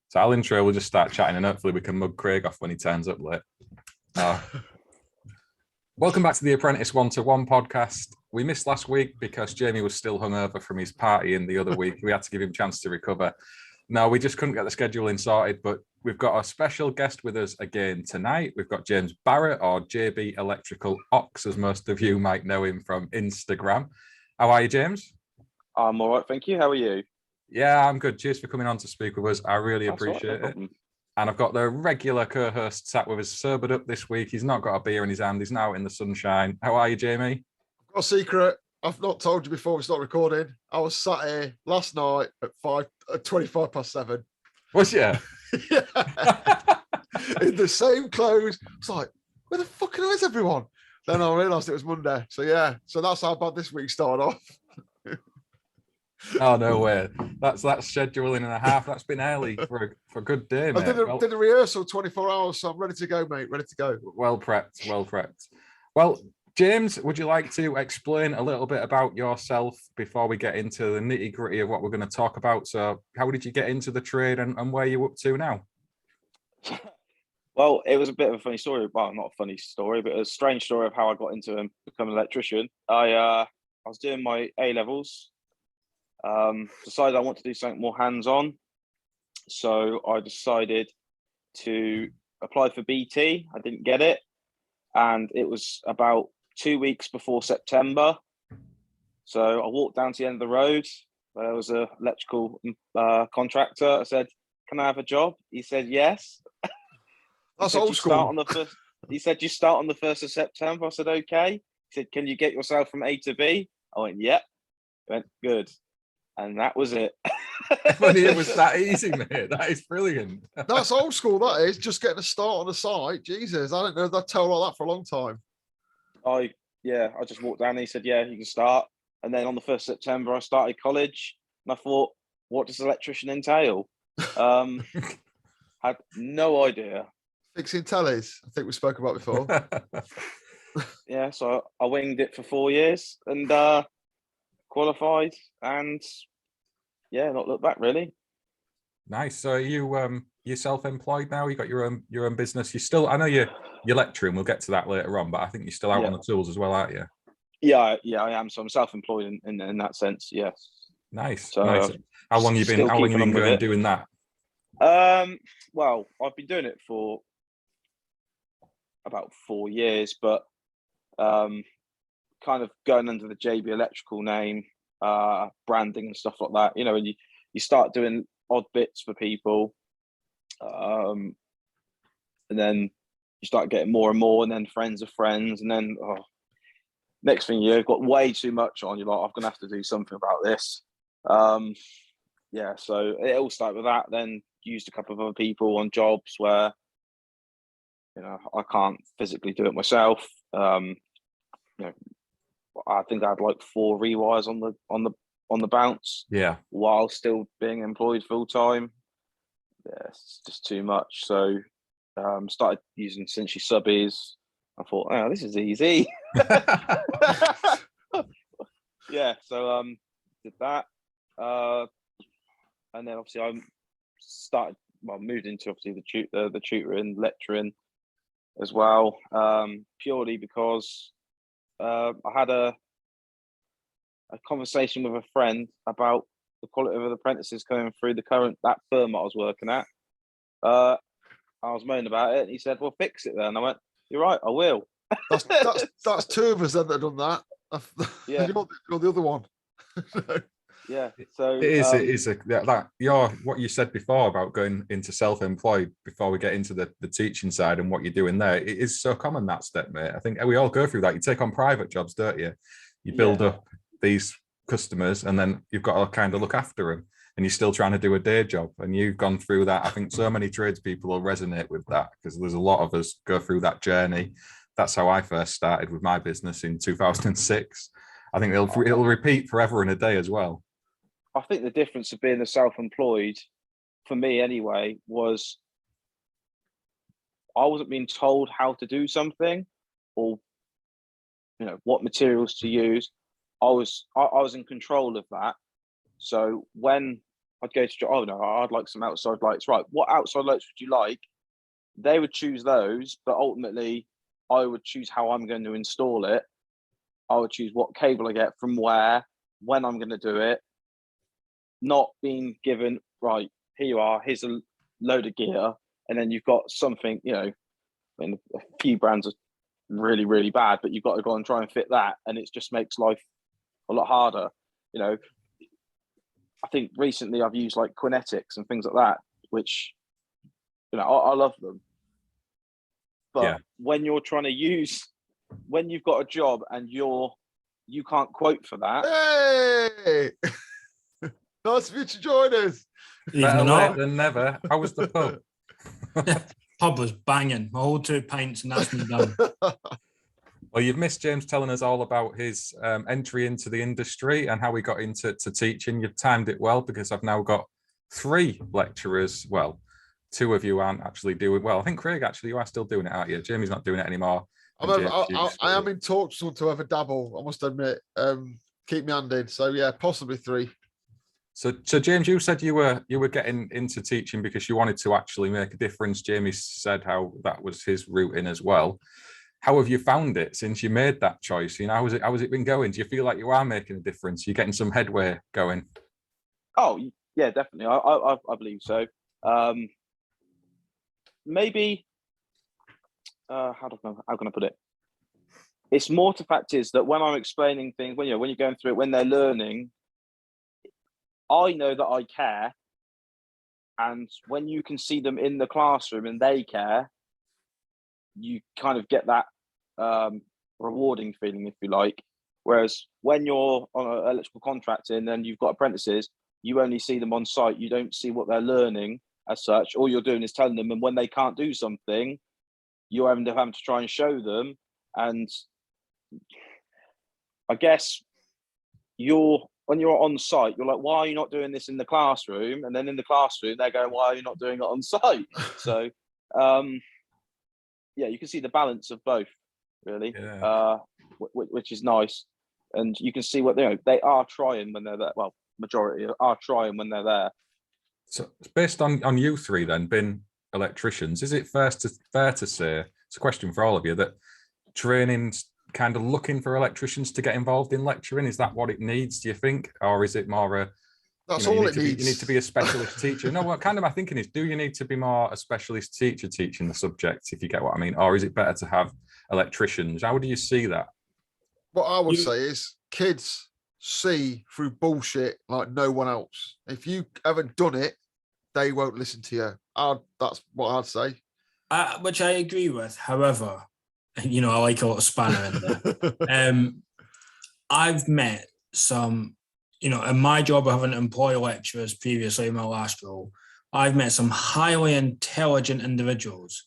So I'll intro, we'll just start chatting and hopefully we can mug Craig off when he turns up late. Welcome back to the Apprentice 1-to-1 podcast. We missed last week because Jamie was still hungover from his party in the other week. We had to give him a chance to recover. No, we just couldn't get the scheduling sorted, but we've got a special guest with us again tonight. We've got James Barrett, or JB Electrical Ox, as most of you might know him from Instagram. How are you, James? I'm all right, thank you. How are you? Yeah, I'm good. Cheers for coming on to speak with us. I really That's appreciate all right, no it. And I've got the regular co-host sat with us, sobered up this week. He's not got a beer in his hand. He's now in the sunshine. How are you, Jamie? I've got a secret. I've not told you before we start recording. I was sat here last night at 25 past 7. Was you? Yeah. In the same clothes. It's like, where the fuck is everyone? Then I realised it was Monday. So yeah, so that's how bad this week started off. Oh, no way. That's scheduling and a half. That's been early for a good day, mate. I did a rehearsal 24 hours, so I'm ready to go, mate. Ready to go. Well prepped. Well, James, would you like to explain a little bit about yourself before we get into the nitty-gritty of what we're going to talk about? So how did you get into the trade and where you're up to now? Well, it was a bit of a funny story. Well, not a funny story, but a strange story of how I got into becoming an electrician. I was doing my A-levels. Decided I want to do something more hands-on, so I decided to apply for BT. I didn't get it, and it was about 2 weeks before September. So I walked down to the end of the road. There was an electrical contractor. I said, "Can I have a job?" He said, "Yes." That's old school. He said, "You start on the 1st of September." I said, "Okay." He said, "Can you get yourself from A to B?" I went, "Yep." He went, "Good." And that was it. Funny it was that easy, mate. That is brilliant. That's old school, that is. Just getting a start on the site. Jesus, I don't know. They'll tell like that for a long time. I just walked down and he said, "Yeah, you can start." And then on the 1st of September, I started college. And I thought, what does electrician entail? Had no idea. Fixing tellies, I think we spoke about before. Yeah, so I winged it for 4 years and qualified, and yeah, not looked back really. Nice. So you're self-employed now? You got your own business? You still, I know you're lecturing, we'll get to that later on, but I think you're still out on the tools as well, aren't you? Yeah, I am. So I'm self-employed in that sense, yes. Nice. So, nice. How long you been going doing that? Well, I've been doing it for about 4 years, but kind of going under the JB Electrical name, branding and stuff like that. You know, when you start doing odd bits for people, and then you start getting more and more, and then friends of friends, and then next thing you've got way too much on. You're like, I'm gonna have to do something about this. Yeah, so it all started with that. Then used a couple of other people on jobs where, you know, I can't physically do it myself. You know, I think I had like 4 rewires on the bounce. Yeah. While still being employed full time. Yeah, it's just too much. So started using essentially subbies. I thought, oh, this is easy. Yeah, so did that. And then obviously I moved into obviously the tutoring, lecturing as well, purely because I had a conversation with a friend about the quality of the apprentices coming through that firm I was working at. I was moaning about it, and he said, "Well, fix it then." And I went, "You're right, I will." That's 2 of us then that have done that. Yeah, you're the other one. yeah. So it is what you said before about going into self-employed before we get into the teaching side and what you're doing there. It is so common, that step, mate. I think we all go through that. You take on private jobs, don't you? You build up these customers and then you've got to kind of look after them, and you're still trying to do a day job, and you've gone through that. I think so many tradespeople will resonate with that because there's a lot of us go through that journey. That's how I first started with my business in 2006. I think it'll repeat forever and a day as well. I think the difference of being a self-employed, for me anyway, was I wasn't being told how to do something or, you know, what materials to use. I was in control of that. So when I'd go to, oh no, I'd like some outside lights. Right, what outside lights would you like? They would choose those, but ultimately I would choose how I'm going to install it. I would choose what cable I get from where, when I'm going to do it, not being given, right, here you are, here's a load of gear, and then you've got something, you know, I mean, a few brands are really, really bad, but you've got to go and try and fit that, and it just makes life a lot harder. You know, I think recently I've used like Quinetics and things like that, which, you know, I love them. But when you're trying to use, when you've got a job and you can't quote for that. Hey, nice of you to join us. Better late than never. How was the pub? Pub was banging. My whole 2 pints and that's me done. Well, you've missed James telling us all about his entry into the industry and how he got into teaching. You've timed it well, because I've now got 3 lecturers. Well, 2 of you aren't actually doing well. I think Craig, actually, you are still doing it, aren't you? Jamie's not doing it anymore. I am in talks to have a dabble, I must admit. Keep me handed. So yeah, possibly 3. So James, you said you were getting into teaching because you wanted to actually make a difference. Jamie said how that was his route in as well. How have you found it since you made that choice? You know, how has it been going? Do you feel like you are making a difference? You're getting some headway going? Oh yeah, definitely. I believe so. Maybe how can I put it? It's more to fact is that when I'm explaining things, when you're going through it, when they're learning, I know that I care, and when you can see them in the classroom and they care, you kind of get that rewarding feeling, if you like. Whereas when you're on an electrical contracting and you've got apprentices, you only see them on site. You don't see what they're learning as such. All you're doing is telling them, and when they can't do something, you're having to try and show them. And I guess when you're on site, you're like, why are you not doing this in the classroom? And then in the classroom, they're going, why are you not doing it on site? So, yeah, you can see the balance of both, really, which is nice. And you can see what they are trying when they're there. Well, majority are trying when they're there. So based on you 3 then, being electricians, is it fair to say, it's a question for all of you, that training's kind of looking for electricians to get involved in lecturing? Is that what it needs, do you think? Or is it more that's all it needs? You need to be a specialist teacher. No, what kind of my thinking is, do you need to be more a specialist teacher teaching the subject, if you get what I mean? Or is it better to have electricians? How do you see that? What I would say is kids see through bullshit like no one else. If you haven't done it, they won't listen to you. That's what I'd say. Which I agree with. However, you know, I like a lot of spanner in there. I've met some, you know, in my job of having to employ lecturers previously in my last role, I've met some highly intelligent individuals.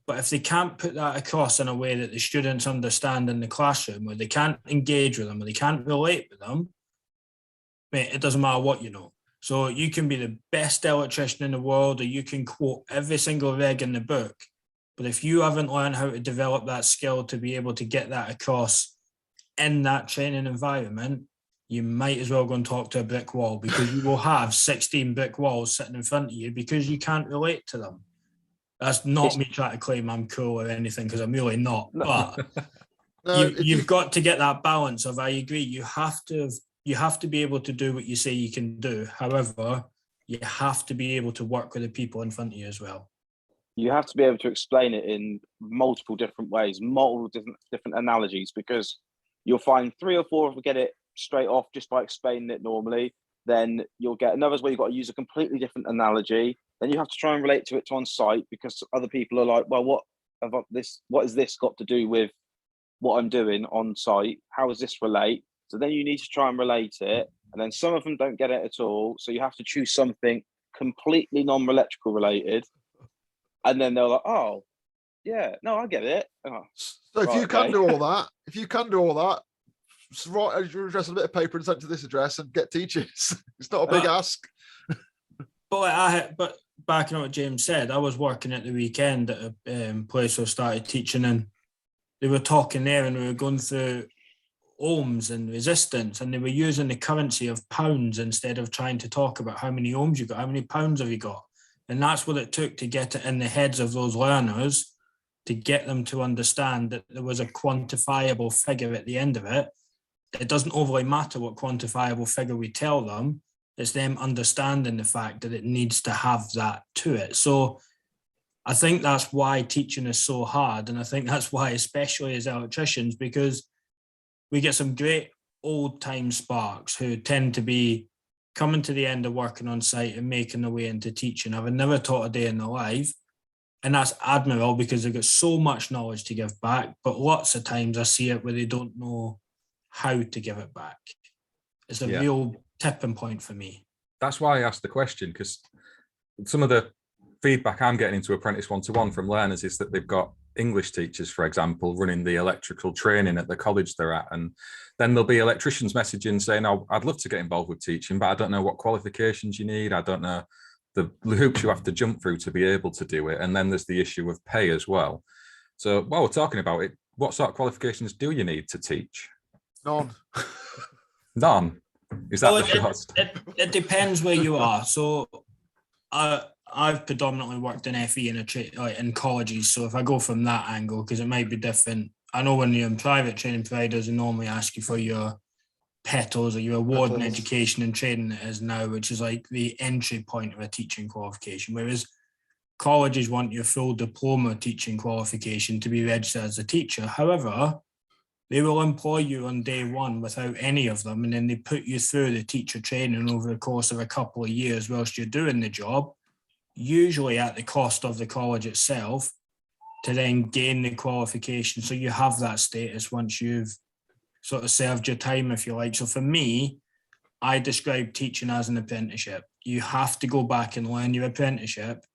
But if they can't put that across in a way that the students understand in the classroom, or they can't engage with them, or they can't relate with them, mate, it doesn't matter what you know. So you can be the best electrician in the world, or you can quote every single reg in the book. But if you haven't learned how to develop that skill to be able to get that across in that training environment, you might as well go and talk to a brick wall, because you will have 16 brick walls sitting in front of you because you can't relate to them. That's not me trying to claim I'm cool or anything, because I'm really not. But you've got to get that balance of, I agree, you have to be able to do what you say you can do. However, you have to be able to work with the people in front of you as well. You have to be able to explain it in multiple different ways, multiple different analogies, because you'll find 3 or 4 will get it straight off just by explaining it normally. Then you'll get another where you've got to use a completely different analogy. Then you have to try and relate to it on site, because other people are like, well, what has this got to do with what I'm doing on site? How does this relate? So then you need to try and relate it. And then some of them don't get it at all. So you have to choose something completely non-electrical related. And then they're like, oh, yeah, no, I get it. Oh, so if you can do all that, write your address on a bit of paper and send it to this address and get teachers. It's not a big ask. But backing on what James said, I was working at the weekend at a place where I started teaching, and they were talking there, and we were going through ohms and resistance, and they were using the currency of pounds instead of trying to talk about how many ohms you got, how many pounds have you got. And that's what it took to get it in the heads of those learners, to get them to understand that there was a quantifiable figure at the end of it. It doesn't overly matter what quantifiable figure we tell them. It's them understanding the fact that it needs to have that to it. So I think that's why teaching is so hard. And I think that's why, especially as electricians, because we get some great old time sparks who tend to be coming to the end of working on site and making their way into teaching, having never taught a day in their life. And that's admirable because they've got so much knowledge to give back. But lots of times I see it where they don't know how to give it back. It's a real tipping point for me. That's why I asked the question, because some of the feedback I'm getting into Apprentice 1-to-1 from learners is that they've got English teachers, for example, running the electrical training at the college they're at. And then there'll be electricians messaging saying, oh, I'd love to get involved with teaching, but I don't know what qualifications you need. I don't know the hoops you have to jump through to be able to do it. And then there's the issue of pay as well. So while we're talking about it, what sort of qualifications do you need to teach? None. None? Is that Well, the cost? It depends where you are. So I've predominantly worked in FE in colleges. So if I go from that angle, because it might be different. I know when you're in private training providers, they normally ask you for your petals or your award in education and training it is now, which is like the entry point of a teaching qualification. Whereas colleges want your full diploma teaching qualification to be registered as a teacher. However, they will employ you on day one without any of them, and then they put you through the teacher training over the course of a couple of years whilst you're doing the job, usually at the cost of the college itself, to then gain the qualification. So you have that status once you've sort of served your time, if you like. So for me, I describe teaching as an apprenticeship. You have to go back and learn your apprenticeship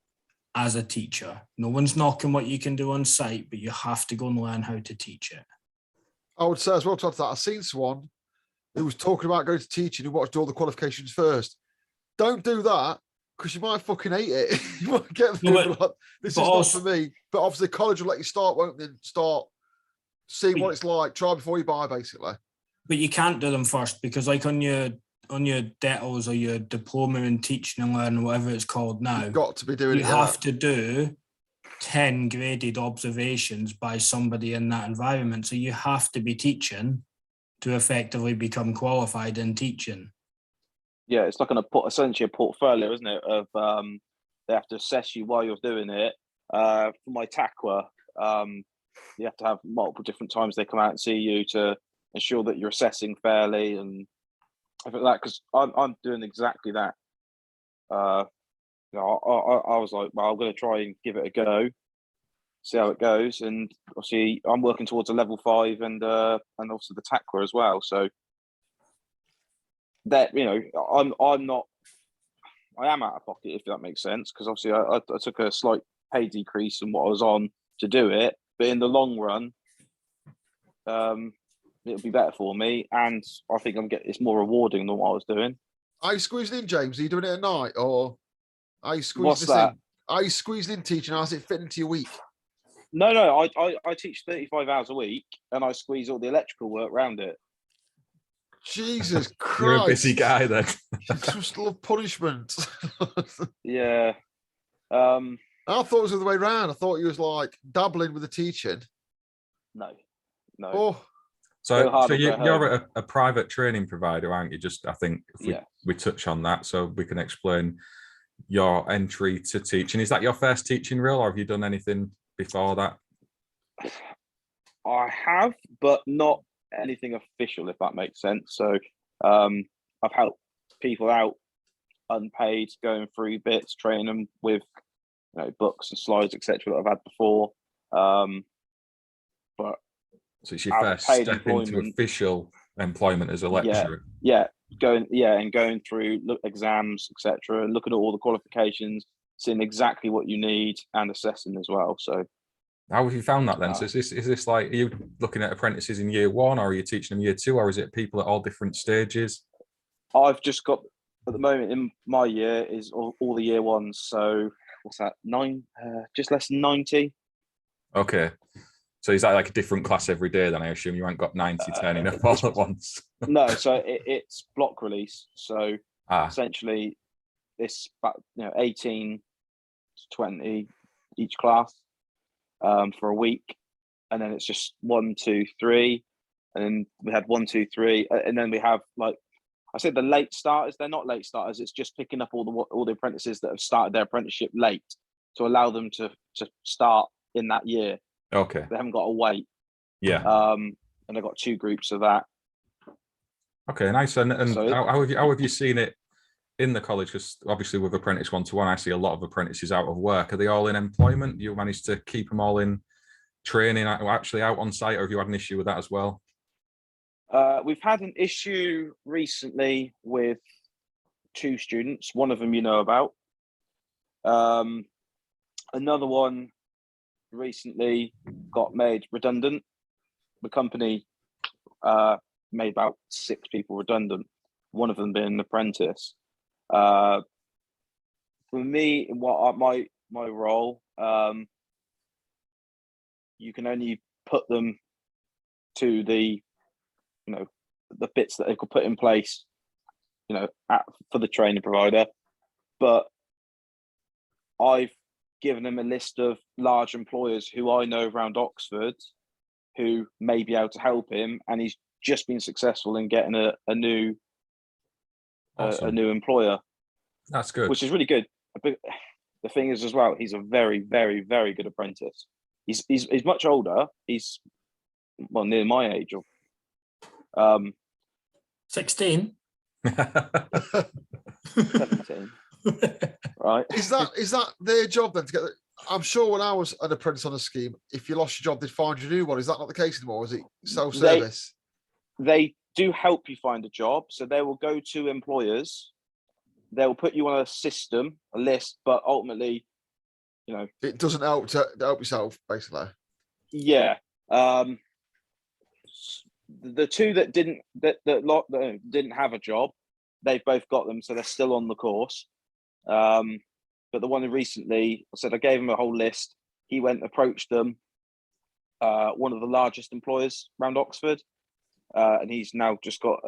as a teacher. No one's knocking what you can do on site, but you have to go and learn how to teach it. I would say as well to add to that, I've seen someone who was talking about going to teaching who watched all the qualifications first. Don't do that, because you might fucking hate it. You might get like, this is not for me. But obviously college will let you start, won't they? Start, see what it's like, try before you buy, basically. But you can't do them first, because like on your DETLs or your diploma in teaching and learning, whatever it's called now, you've got to be doing it. You have to do 10 graded observations by somebody in that environment. So you have to be teaching to effectively become qualified in teaching. Yeah, it's like essentially a portfolio, isn't it? Of they have to assess you while you're doing it. For my TAQA, you have to have multiple different times they come out and see you to ensure that you're assessing fairly, and I think that because I'm doing exactly that. I was like, well, I'm going to try and give it a go, see how it goes, and obviously I'm working towards a level 5 and also the TAQA as well. So that, you know, I am out of pocket, if that makes sense, because obviously I took a slight pay decrease in what I was on to do it, but in the long run, it'll be better for me, and I think it's more rewarding than what I was doing. Are you squeezing in, James? Are you doing it at night, or are you squeezing What's that? in? Are you squeezing in teaching? How's it fit into your week? No, I teach 35 hours a week, and I squeeze all the electrical work around it. Jesus Christ. You're a busy guy then. You just love punishment. Yeah. I thought it was the other way around. I thought you was like dabbling with the teaching. No. Oh. So you're a private training provider, aren't you? Just, I think if we touch on that, so we can explain your entry to teaching. Is that your first teaching role, or have you done anything before that? I have, but not anything official, if that makes sense. So I've helped people out unpaid, going through bits, training them with books and slides, etc. that I've had before. But so it's your first step into official employment as a lecturer. Going through exams, etc., looking at all the qualifications, seeing exactly what you need, and assessing as well. So how have you found that then? So is this like, are you looking at apprentices in year 1, or are you teaching them year 2, or is it people at all different stages? I've just got, at the moment in my year, is all the year 1s. So what's that? Just less than 90. Okay. So is that like a different class every day? Then I assume you ain't got 90 turning up all at once. No, so it's block release. So Ah, essentially, it's about 18 to 20 each class for a week, and then it's just 1, 2, 3, and then we had 1, 2, 3, and then we have like I said, the late starters. They're not late starters. It's just picking up all the apprentices that have started their apprenticeship late to allow them to start in that year. okay. They haven't got to wait. Yeah. And I've got 2 groups of that. Okay, nice. And So how have you seen it in the college? Because obviously with Apprentice 1-to-1, I see a lot of apprentices out of work. Are they all in employment? You managed to keep them all in training, actually out on site, or have you had an issue with that as well? we've had an issue recently with 2 students. One of them you know about. Another one recently got made redundant. The company made about 6 people redundant, one of them being an apprentice. For me, my role, you can only put them to the the bits that they could put in place, for the training provider. But I've given them a list of large employers who I know around Oxford who may be able to help him, and he's just been successful in getting a new Awesome. a new employer. That's good. Which is really good. But the thing is as well, he's a very, very, very good apprentice. He's much older. He's near my age. 16. 17. Right. Is that their job then to get? I'm sure when I was an apprentice on a scheme, if you lost your job, they'd find you a new one. Is that not the case anymore? Is it self-service? They do help you find a job. So they will go to employers. They will put you on a system, a list, but ultimately, It doesn't help to help yourself, basically. Yeah. The 2 that didn't have a job, they've both got them, so they're still on the course. But the one who recently, I gave him a whole list. He went, approached them, one of the largest employers around Oxford, and he's now just got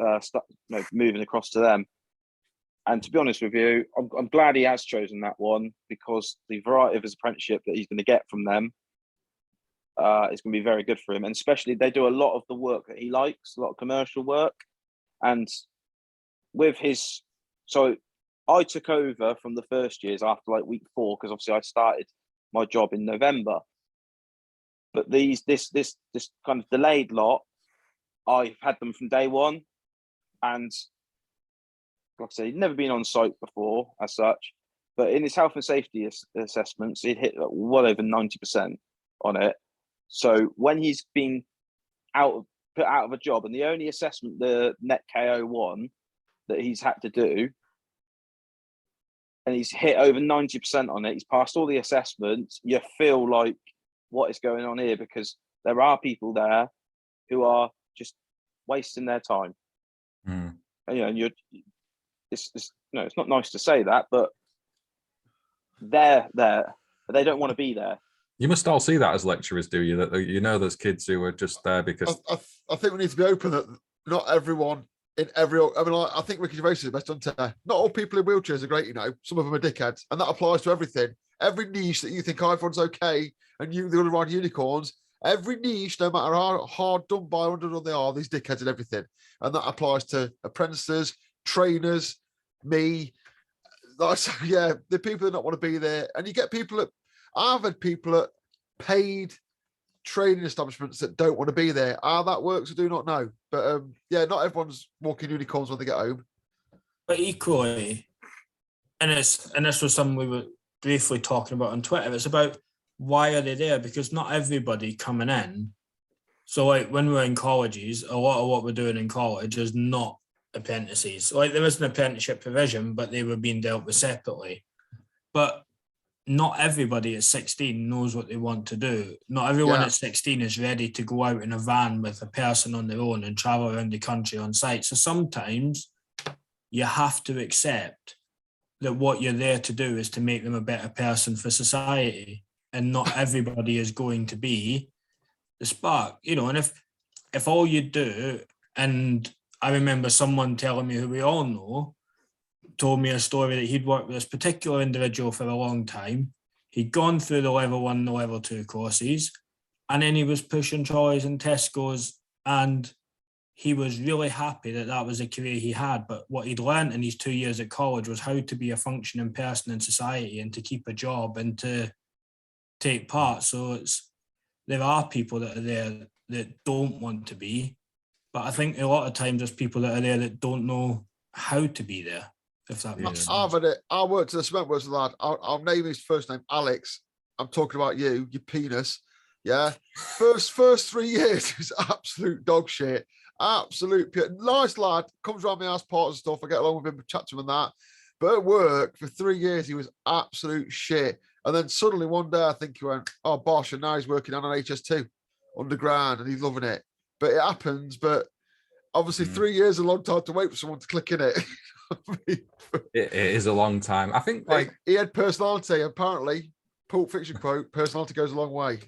moving across to them. And to be honest with you, I'm glad he has chosen that one, because the variety of his apprenticeship that he's going to get from them is going to be very good for him. And especially they do a lot of the work that he likes, a lot of commercial work. And with his, so I took over from the first years after like week 4, because obviously I started my job in November. But this kind of delayed lot, I've had them from day one. And like I say, he'd never been on site before as such, but in his health and safety assessments, he'd hit well over 90% on it. So when he's been put out of a job, and the only assessment, the net KO one that he's had to do, and he's hit over 90% on it, he's passed all the assessments, you feel like, what is going on here? Because there are people there who are just wasting their time. Mm. And it's not nice to say that, but they're there, but they don't want to be there. You must all see that as lecturers, do you? That there's kids who are just there because I think we need to be open that not everyone in every. I mean, I think Ricky Gervais is the best hunter. Not all people in wheelchairs are great, Some of them are dickheads, and that applies to everything. Every niche that you think everyone's okay, and they're going to ride unicorns. Every niche, no matter how hard done by under they are, these dickheads and everything, and that applies to apprentices, trainers, me. The people that don't want to be there, and you get people that I've had people at paid training establishments that don't want to be there. How that works, I do not know. But not everyone's walking unicorns when they get home. But equally, and this was something we were briefly talking about on Twitter, it's about why are they there? Because not everybody coming in. So like when we're in colleges, a lot of what we're doing in college is not apprentices. Like there is an apprenticeship provision, but they were being dealt with separately. But not everybody at 16 knows what they want to do. Not everyone at 16 is ready to go out in a van with a person on their own and travel around the country on site. So sometimes you have to accept that what you're there to do is to make them a better person for society. And not everybody is going to be the spark, you know. And if all you do, and I remember someone telling me, who we all know, told me a story that he'd worked with this particular individual for a long time. He'd gone through the level 1 and the level 2 courses, and then he was pushing trolleys and Tesco's, and he was really happy that that was a career he had. But what he'd learned in his 2 years at college was how to be a functioning person in society and to keep a job and to take part. So there are people that are there that don't want to be, but I think a lot of times there's people that are there that don't know how to be there, if that makes sense. I worked at the cement works lad. I'll name his first name, Alex. I'm talking about you penis. Yeah. First 3 years was absolute dog shit. Absolute nice lad. Comes around my house parties and stuff. I get along with him, chat to him and that. But at work for 3 years, he was absolute shit. And then suddenly one day I think he went, oh bosh, and now he's working on an HS2 underground and he's loving it. But it happens. But obviously 3 years is a long time to wait for someone to click in it. It is a long time. I think like he had personality, apparently. Pulp Fiction quote, personality goes a long way.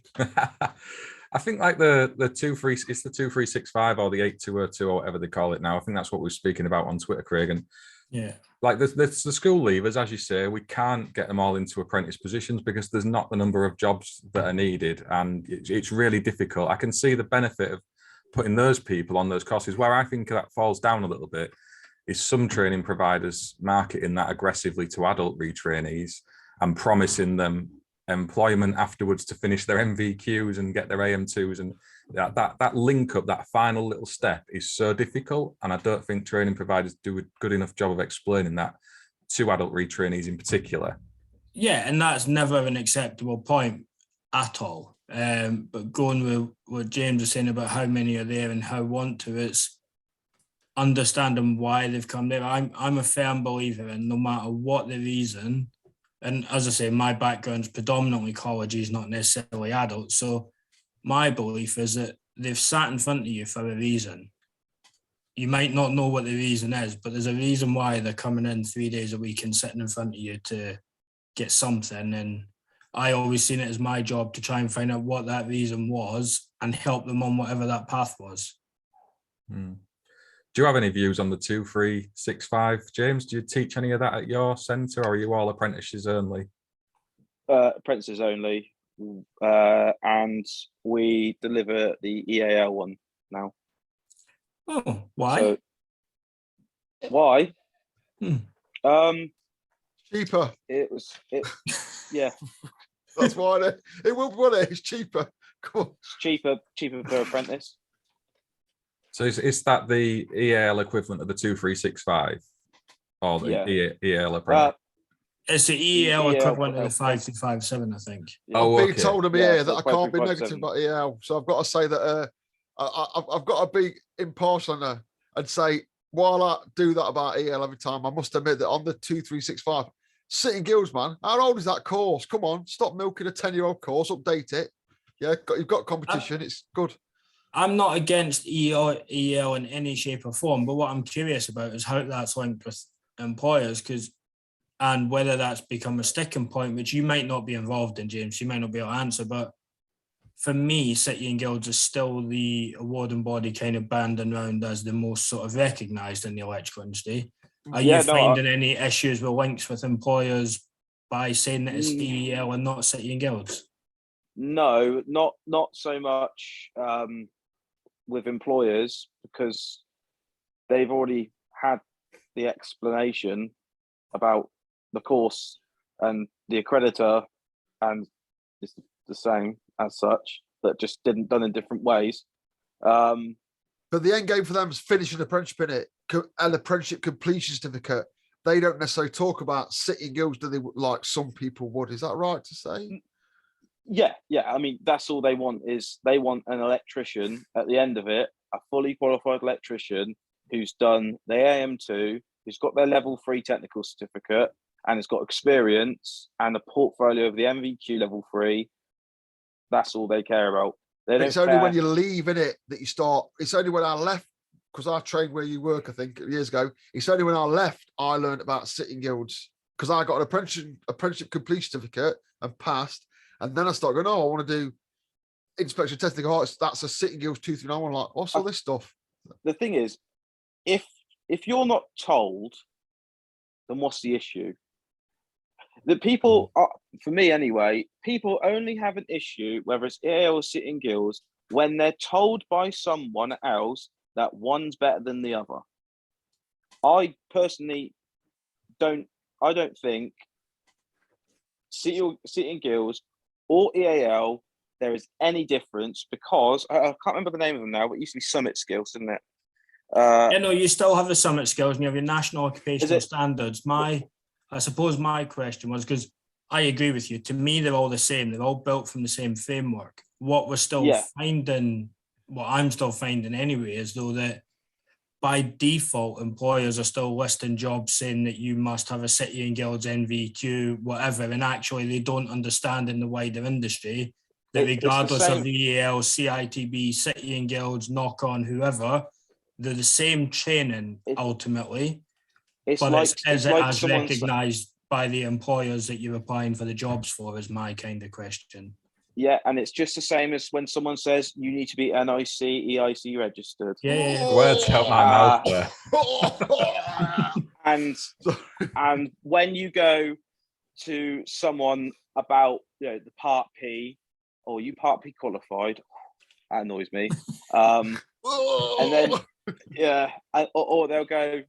I think like the 2365 or the 8202 or whatever they call it now. I think that's what we're speaking about on Twitter, Craig. And yeah, like the school leavers, as you say, we can't get them all into apprentice positions because there's not the number of jobs that are needed, and it's really difficult. I can see the benefit of putting those people on those courses. Where I think that falls down a little bit is some training providers marketing that aggressively to adult retrainees and promising them employment afterwards to finish their MVQs and get their AM2s, and that link up, that final little step is so difficult, and I don't think training providers do a good enough job of explaining that to adult retrainees in particular. Yeah, and that's never an acceptable point at all. But going with what James was saying about how many are there and how want to, it's understanding why they've come there. I'm a firm believer in no matter what the reason. And as I say, my background's predominantly colleges, not necessarily adults. So my belief is that they've sat in front of you for a reason. You might not know what the reason is, but there's a reason why they're coming in 3 days a week and sitting in front of you to get something. And I always seen it as my job to try and find out what that reason was and help them on whatever that path was. Do you have any views on the 2365, James? Do you teach any of that at your centre, or are you all apprentices only? Apprentices only, and we deliver the EAL one now. Oh, why? So, why? Cheaper. Yeah. That's why it will be. It's cheaper. Cool. It's cheaper per apprentice. So is that the EAL equivalent of the 2365 or the EAL apprentice? It's the EAL equivalent of the 5257, I think. I'm being told of here that I can't be negative about EAL, so I've got to say that I've got to be impartial and say, while I do that about EAL every time, I must admit that on the 2365, Sitting Guilds, man, how old is that course? Come on, stop milking a 10-year-old course, update it. Yeah, you've got competition, it's good. I'm not against EAL in any shape or form, but what I'm curious about is how that's linked with employers, and whether that's become a sticking point, which you might not be involved in, James. You might not be able to answer, but for me, City and Guilds is still the awarding body kind of banding around as the most sort of recognised in the electrical industry. Are you finding any issues with links with employers by saying that it's EAL and not City and Guilds? No, not so much with employers, because they've already had the explanation about the course and the accreditor, and it's the same as such, but just done in different ways. But the end game for them is finishing an apprenticeship in it, an apprenticeship completion certificate. They don't necessarily talk about City Guilds, do they, like some people would? Is that right to say? Yeah. I mean, that's all they want is they want an electrician at the end of it, a fully qualified electrician who's done the AM2, who's got their level 3 technical certificate, and has got experience and a portfolio of the MVQ level 3. That's all they care about. It's only when you leave, innit, that you start. It's only when I left, because I trained where you work, I think, years ago. It's only when I left I learned about Sitting Guilds, because I got an apprenticeship completion certificate and passed. And then I started going, oh, I want to do inspection testing cohorts, that's a sitting guilds 2391. Like, what's all this stuff? The thing is, if you're not told, then what's the issue? The people, for me anyway, people only have an issue, whether it's EAL or sitting guilds, when they're told by someone else that one's better than the other. I personally don't think sitting guilds or EAL there is any difference, because I can't remember the name of them now, but it used to be Summit Skills, didn't it? Yeah, no, you still have the Summit Skills and you have your national occupational standards. I suppose my question was, because I agree with you, to me they're all the same, they're all built from the same framework. What I'm still finding anyway, is though that by default employers are still listing jobs saying that you must have a City and Guilds NVQ, whatever, and actually they don't understand in the wider industry that regardless of the EAL, CITB, City and Guilds, knock on whoever, they're the same training ultimately. Is recognised by the employers that you're applying for the jobs for, is my kind of question. Yeah, and it's just the same as when someone says you need to be NIC, EIC registered. Yeah. Words out my mouth there. and when you go to someone about the Part P, or you Part P qualified, that annoys me. And then or they'll go,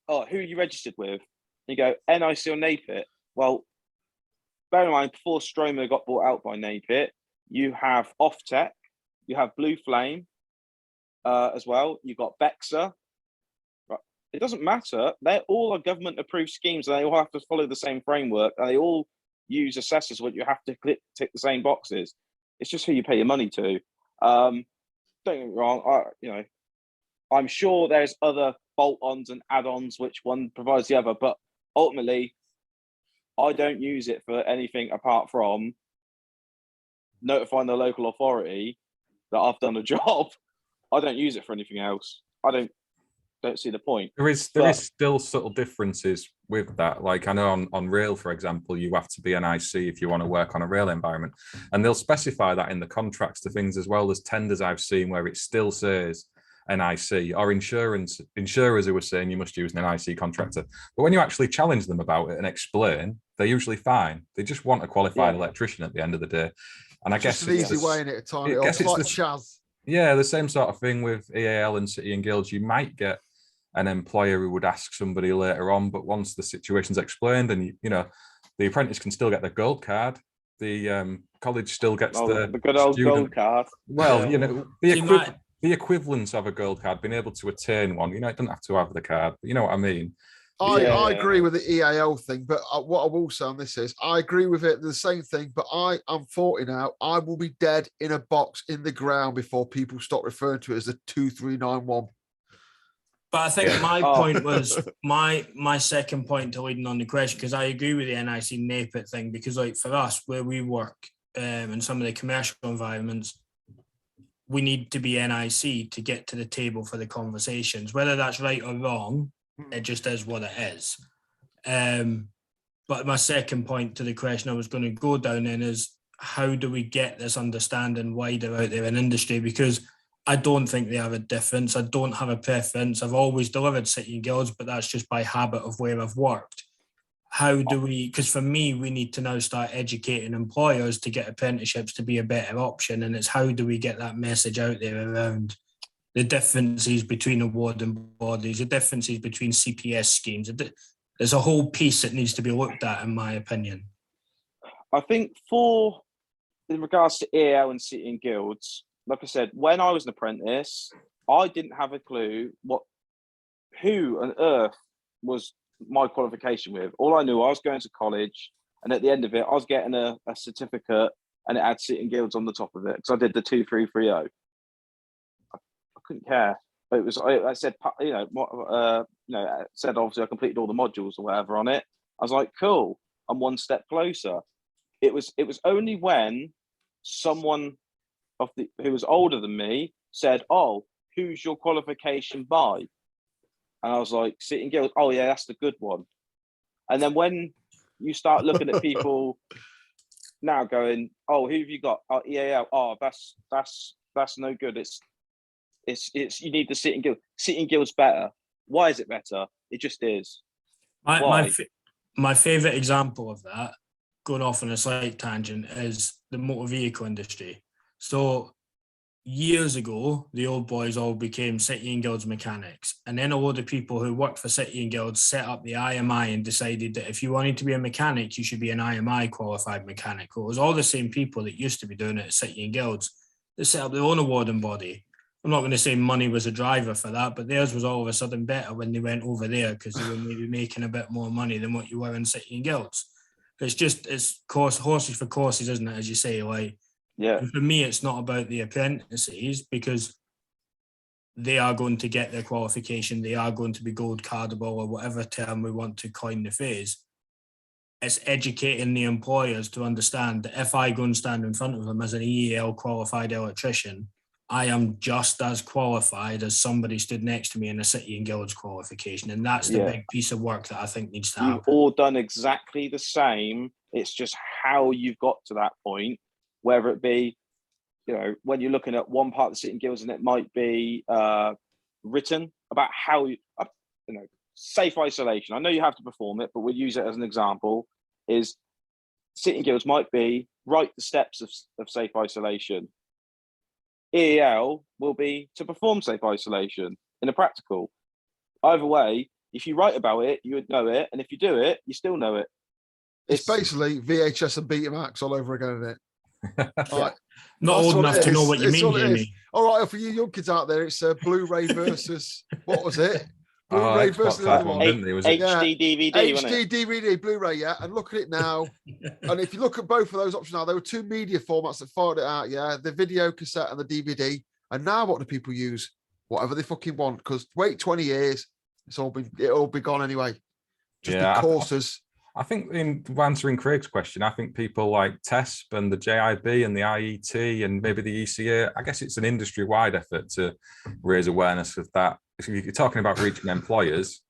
oh, who are you registered with? And you go, NIC or NAPIT. Well, bear in mind, before Stroma got bought out by NAPIT, you have Offtech, you have Blue Flame as well. You've got Bexa. Right. It doesn't matter. They're all government-approved schemes, and they all have to follow the same framework, and they all use assessors where you have to tick the same boxes. It's just who you pay your money to. Don't get me wrong. I'm sure there's other bolt-ons and add-ons which one provides the other, but ultimately, I don't use it for anything apart from notifying the local authority that I've done a job. I don't use it for anything else. I don't see the point. There is still subtle differences with that. Like I know on rail, for example, you have to be NIC if you want to work on a rail environment, and they'll specify that in the contracts to things as well. There's tenders I've seen where it still says NIC, or insurers who were saying you must use an NIC contractor. But when you actually challenge them about it and explain, they're usually fine. They just want a qualified electrician at the end of the day. And I guess it's an easy way in it at time. It's like Chaz. Yeah, the same sort of thing with EAL and City and Guilds. You might get an employer who would ask somebody later on, but once the situation's explained, and the apprentice can still get the gold card, the college still gets the good old gold card. Well, the equivalence of a gold card, being able to attain one. It doesn't have to have the card, but you know what I mean. I agree with the EAL thing, but what I will say on this is I agree with it, the same thing, but I'm 40 now. I will be dead in a box in the ground before people stop referring to it as the 2391. But I think my point was my second point to leading on the question, because I agree with the NIC NAPIT thing, because like for us, where we work in some of the commercial environments, we need to be NIC to get to the table for the conversations. Whether that's right or wrong, it just is what it is. But my second point to the question I was going to go down in is, how do we get this understanding wider out there in industry? Because I don't think they have a difference. I don't have a preference. I've always delivered City and Guilds, but that's just by habit of where I've worked. How do we, because for me, we need to now start educating employers to get apprenticeships to be a better option. And it's how do we get that message out there around the differences between awarding bodies, the differences between CPS schemes. There's a whole piece that needs to be looked at, in my opinion. I think in regards to EAL and City and Guilds, like I said, when I was an apprentice, I didn't have a clue who on earth was my qualification with. All I knew, I was going to college, and at the end of it, I was getting a certificate, and it had City and Guilds on the top of it because I did the 2330. I couldn't care, but it was. I said, said obviously I completed all the modules or whatever on it. I was like, cool, I'm one step closer. It was only when someone who was older than me said, "Oh, who's your qualification by?" And I was like, City and Guilds. Oh yeah, that's the good one. And then when you start looking at people now going, oh, who have you got? Oh, EAL. Oh, that's no good. It's you need the sitting guild. Sitting guild's better. Why is it better? It just is. My favorite example of that, going off on a slight tangent, is the motor vehicle industry. So years ago, the old boys all became City and Guilds mechanics. And then a load of people who worked for City and Guilds set up the IMI and decided that if you wanted to be a mechanic, you should be an IMI qualified mechanic. Well, it was all the same people that used to be doing it at City and Guilds. They set up their own awarding body. I'm not going to say money was a driver for that, but theirs was all of a sudden better when they went over there because they were maybe making a bit more money than what you were in City and Guilds. It's horses for courses, isn't it? As you say, like, yeah. And for me, it's not about the apprentices because they are going to get their qualification. They are going to be gold cardable or whatever term we want to coin the phrase. It's educating the employers to understand that if I go and stand in front of them as an EAL qualified electrician, I am just as qualified as somebody stood next to me in a City and Guilds qualification. And that's the big piece of work that I think needs to happen. You've all done exactly the same. It's just how you've got to that point, whether it be, when you're looking at one part of the City and Guilds and it might be written about how, safe isolation. I know you have to perform it, but we'll use it as an example, is City and Guilds might be write the steps of safe isolation. EAL will be to perform safe isolation in a practical. Either way, if you write about it, you would know it, and if you do it, you still know it. It's basically VHS and Betamax all over again, isn't it? Right. Not old enough to know what you mean, Jamie. All right, for you young kids out there, it's Blu-ray versus what was it? Blu-ray versus the other one. HD DVD. HD DVD, Blu-ray, yeah. And look at it now. And if you look at both of those options now, there were two media formats that fired it out, yeah. The video cassette and the DVD. And now what do people use? Whatever they fucking want. Because wait 20 years, it'll be gone anyway. Just the courses. I think in answering Craig's question, I think people like TESP and the JIB and the IET and maybe the ECA, I guess it's an industry-wide effort to raise awareness of that. If you're talking about reaching employers,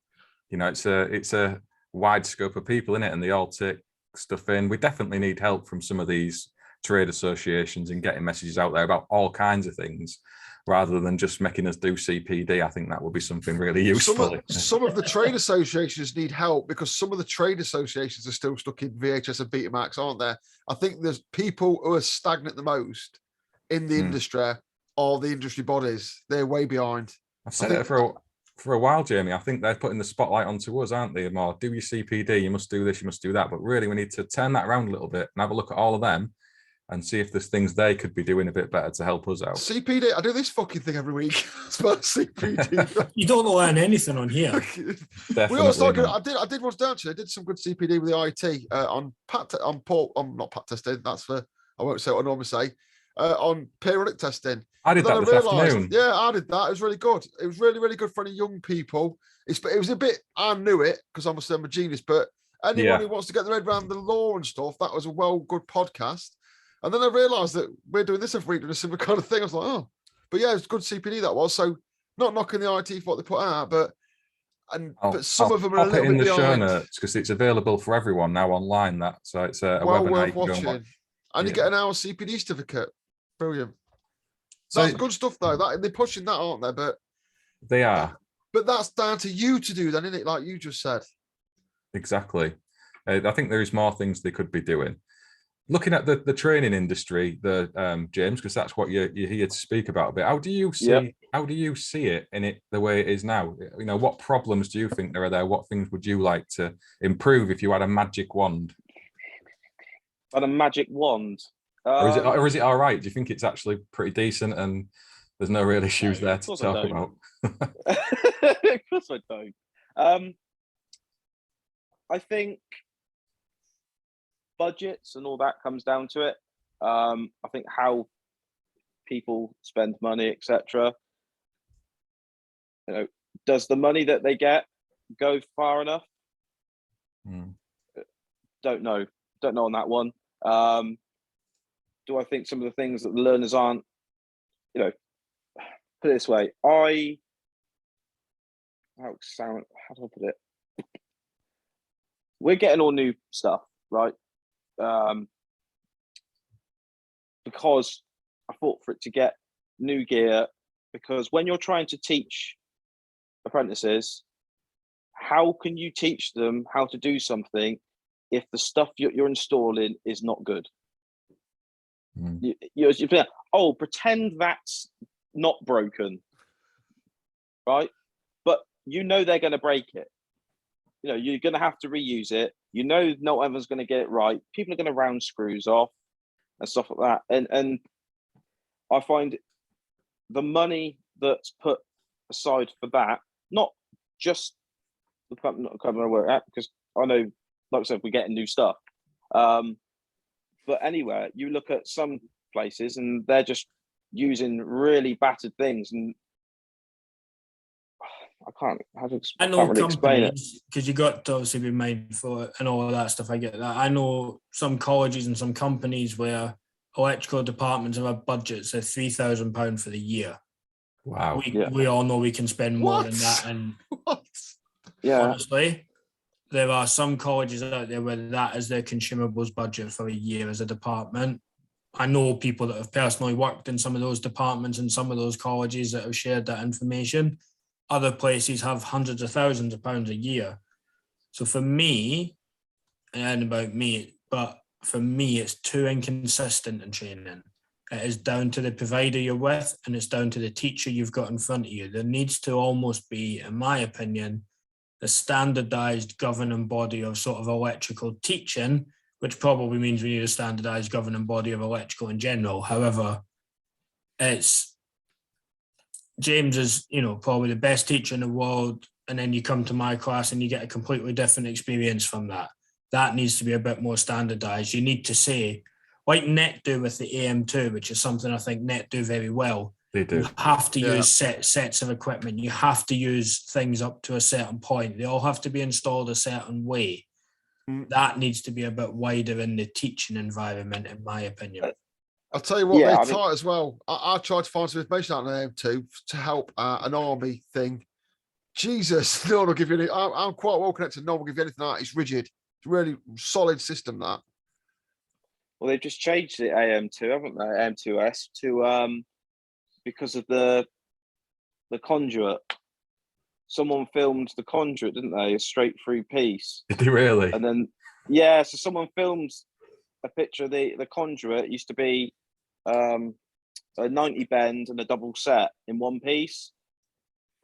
it's a wide scope of people in it, and they all take stuff in. We definitely need help from some of these trade associations in getting messages out there about all kinds of things, rather than just making us do CPD. I think that would be something really useful. Some of the trade associations need help because some of the trade associations are still stuck in VHS and Betamax, aren't there? I think there's people who are stagnant the most in the industry or the industry bodies. They're way behind. I've said it for a while, Jamie. I think they're putting the spotlight onto us, aren't they? More, do your CPD, you must do this, you must do that. But really, we need to turn that around a little bit and have a look at all of them and see if there's things they could be doing a bit better to help us out. CPD, I do this fucking thing every week. It's about CPD. You don't learn anything on here. We also I did once down to. I did some good CPD with the IT on not pat testing. That's for I won't say what I normally say. On periodic testing. I did that this afternoon. Yeah, I did that. It was really good. It was really, really good for any young people. It was a bit, I knew it because I'm a genius, but anyone who wants to get their head around the law and stuff, that was a good podcast. And then I realised that we're doing this every week, doing a similar kind of thing. I was like, oh, but yeah, it's good CPD that was. So not knocking the IT for what they put out, but some of them are a little bit in the behind. show notes because it's available for everyone now online. So it's a well webinar worth watching. And you get an hour CPD certificate. Brilliant. That's good stuff though. They're pushing that, aren't they? But they are. But that's down to you to do, then, isn't it? Like you just said. Exactly. I think there is more things they could be doing. Looking at the training industry, James, because that's what you're here to speak about a bit. How do you see it in it the way it is now? What problems do you think there are there? What things would you like to improve if you had a magic wand? Had a magic wand. Or is it all right? Do you think it's actually pretty decent and there's no real issues there to talk about? Of course I don't. I think budgets and all that comes down to it. I think how people spend money, etc. Does the money that they get go far enough? Don't know on that one. Do I think some of the things that the learners aren't, put it this way, how do I put it? We're getting all new stuff, right? because I fought for it to get new gear, because when you're trying to teach apprentices, how can you teach them how to do something if the stuff you're installing is not good? You're pretend that's not broken, right? But you know they're going to break it. You know, you're going to have to reuse it. You know, not everyone's going to get it right. People are going to round screws off and stuff like that. And I find the money that's put aside for that, not just the company I work at, because I know, like I said, we're getting new stuff. But anywhere you look at some places and they're just using really battered things, and I can't really explain it, because you got to obviously be mindful and all of that stuff. I get that. I know some colleges and some companies where electrical departments have budgets of £3,000 for the year. Wow. We all know we can spend more than that. And yeah, honestly, there are some colleges out there where that is their consumables budget for a year as a department. I know people that have personally worked in some of those departments and some of those colleges that have shared that information. Other places have hundreds of thousands of pounds a year. So for me, and about me, but for me, it's too inconsistent in training. It is down to the provider you're with, and it's down to the teacher you've got in front of you. There needs to almost be, in my opinion, the standardized governing body of sort of electrical teaching, which probably means we need a standardized governing body of electrical in general. However, James is, probably the best teacher in the world, and then you come to my class and you get a completely different experience from that. That needs to be a bit more standardized. You need to say, like Net do with the AM2, which is something I think Net do very well. They do. You have to use sets of equipment. You have to use things up to a certain point. They all have to be installed a certain way. That needs to be a bit wider in the teaching environment, in my opinion. I'll tell you what, they taught as well. I tried to find some information out on AM2 to help an army thing. Jesus, no one will give you any. I'm quite well connected. No one will give you anything out. It's rigid. It's a really solid system, that. Well, they've just changed the AM2, haven't they? AM2S to because of the conduit. Someone filmed the conduit, didn't they? A straight through piece. Did they really? And then so someone filmed a picture of the conduit. It used to be a 90 bend and a double set in one piece.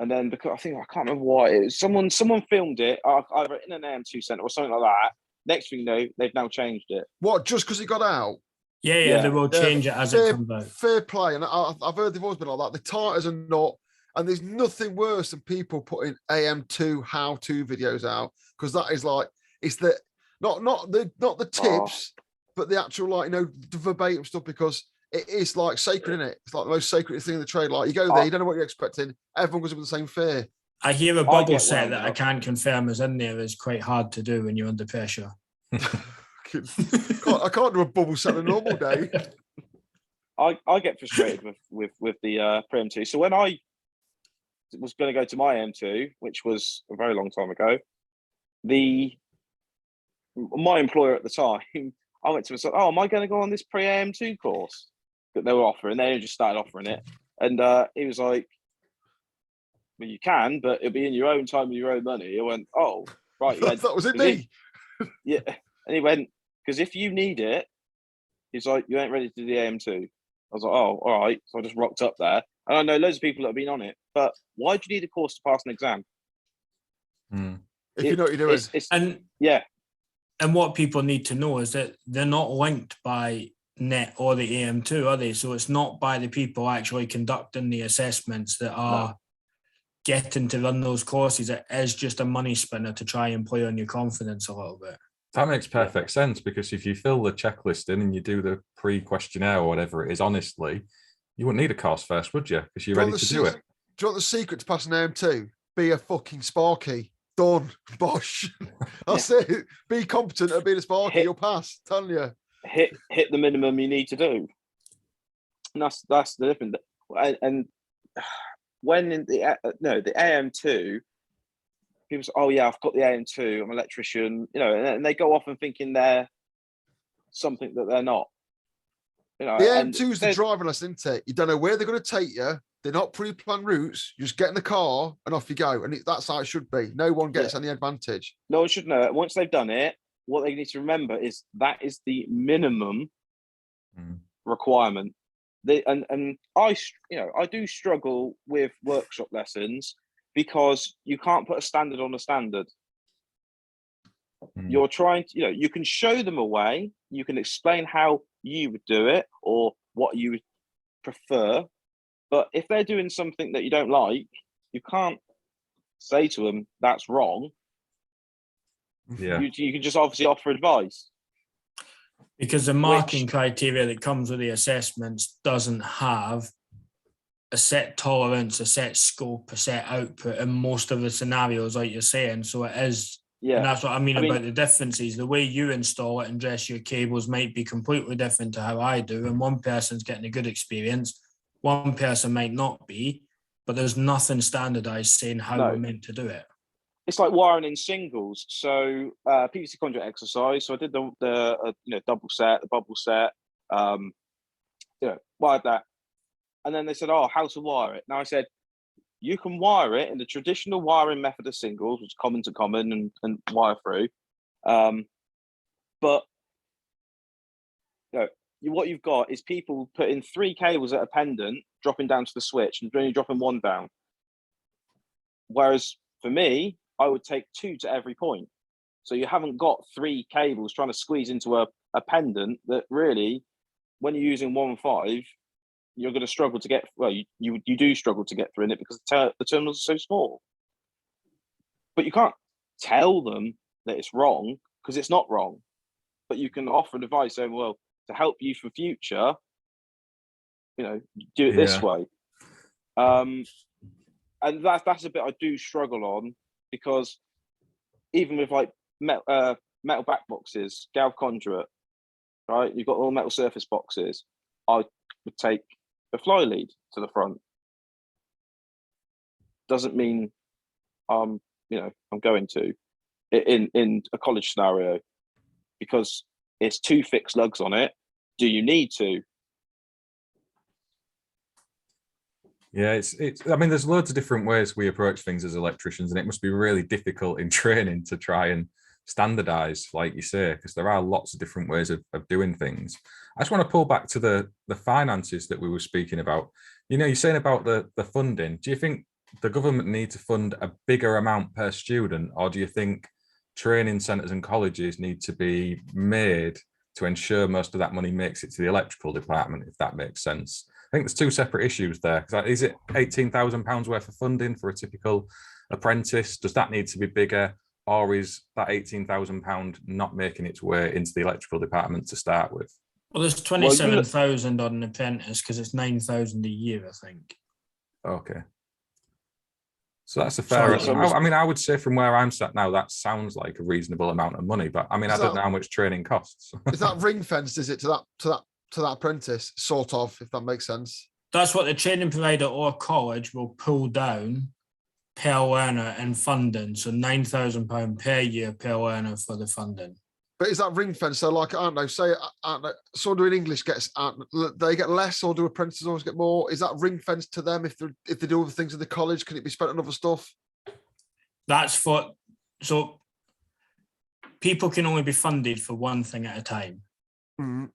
And then because I can't remember why it was, someone filmed it either in an AM2 center or something like that. Next thing you know, they've now changed it. What, just because it got out? Yeah, they will change it as it comes out. Fair play. And I've heard they've always been like that. The titles are not, and there's nothing worse than people putting AM2 how-to videos out, because that is like, it's the not the tips, but the actual the verbatim stuff, because it is like sacred, isn't it? It's like the most sacred thing in the trade. Like you go there, you don't know what you're expecting. Everyone goes up with the same fare. I hear a bubble set that I can't confirm is in there is quite hard to do when you're under pressure. I can't do a bubble set on a normal day. I get frustrated with the pre-M2. So when I was going to go to my M2, which was a very long time ago, my employer at the time, I went to him and said, am I going to go on this pre-AM2 course that they were offering? They just started offering it. And he was like, well, you can, but it'll be in your own time and your own money. I went, oh, right. That was it, me. Yeah. And he went, because if you need it, he's like, you ain't ready to do the AM2. I was like, oh, all right. So I just rocked up there. And I know loads of people that have been on it, but why do you need a course to pass an exam? If you know what you're doing. And what people need to know is that they're not linked by Net or the AM2, are they? So it's not by the people actually conducting the assessments that are getting to run those courses. It is just a money spinner to try and play on your confidence a little bit. That makes perfect sense, because if you fill the checklist in and you do the pre-questionnaire or whatever it is, honestly, you wouldn't need a course first, would you? Because you're ready to do it. Do you want the secret to passing AM2? Be a fucking sparky. Done. Bosh. That's it. Be competent at being a sparky. You'll pass. Telling you. Hit the minimum you need to do. And that's the difference. And when in the AM2, people say, oh yeah, I've got the AM2, I'm an electrician, and they go off and thinking they're something that they're not. You know, The and M2 is the driving lesson, isn't it? You don't know where they're going to take you. They're not pre-planned routes. You just get in the car and off you go. And that's how it should be. No one gets any advantage. no one should know it. Once they've done it, what they need to remember is that is the minimum requirement. And I do struggle with workshop lessons because you can't put a standard on a standard. You're trying to, you can show them a way, you can explain how you would do it or what you would prefer. But if they're doing something that you don't like, you can't say to them, that's wrong. Yeah. You can just obviously offer advice. Because the marking criteria that comes with the assessments doesn't have a set tolerance, a set scope, a set output in most of the scenarios, like you're saying. So it is, and that's what I mean about the differences. The way you install it and dress your cables might be completely different to how I do. And one person's getting a good experience, one person might not be, but there's nothing standardized saying how we're meant to do it. It's like wiring in singles. So PVC conduit exercise. So I did the double set, the bubble set, wired that. And then they said, oh, how to wire it. Now I said, you can wire it in the traditional wiring method of singles, which is common to common and wire through. But what you've got is people putting 3 cables at a pendant, dropping down to the switch and only dropping 1 down. Whereas for me, I would take 2 to every point. So you haven't got 3 cables trying to squeeze into a pendant that really, when you're using 1.5, you're going to struggle to get, you do struggle to get through in it because the terminals are so small. But you can't tell them that it's wrong because it's not wrong. But you can offer advice saying, well, to help you for future, do it this way. And that's a bit I do struggle on, because even with like metal back boxes, galv conduit, right? You've got all metal surface boxes. I would take the fly lead to the front. Doesn't mean I'm going to in a college scenario, because it's 2 fixed lugs on it. Do you need to? Yeah, it's. I mean, there's loads of different ways we approach things as electricians, and it must be really difficult in training to try and standardize, like you say, because there are lots of different ways of doing things. I just want to pull back to the finances that we were speaking about. You're saying about the funding. Do you think the government needs to fund a bigger amount per student, or do you think training centres and colleges need to be made to ensure most of that money makes it to the electrical department, if that makes sense? I think there's 2 separate issues there. Because is it £18,000 worth of funding for a typical apprentice? Does that need to be bigger, or is that £18,000 not making its way into the electrical department to start with? Well, there's 27,000 on an apprentice because it's 9,000 a year, I think. Okay. So that's a fair. I would say from where I'm sat now, that sounds like a reasonable amount of money. But I don't know how much training costs. Is that ring fenced? Is it to that apprentice, sort of, if that makes sense? That's what the training provider or college will pull down per learner in funding. So £9,000 per year per learner for the funding. But is that ring fence? So, like, I don't know, say, someone doing English they get less, or do apprentices always get more? Is that ring fence to them if they do other things in the college? Can it be spent on other stuff? So people can only be funded for one thing at a time. Mm-hmm.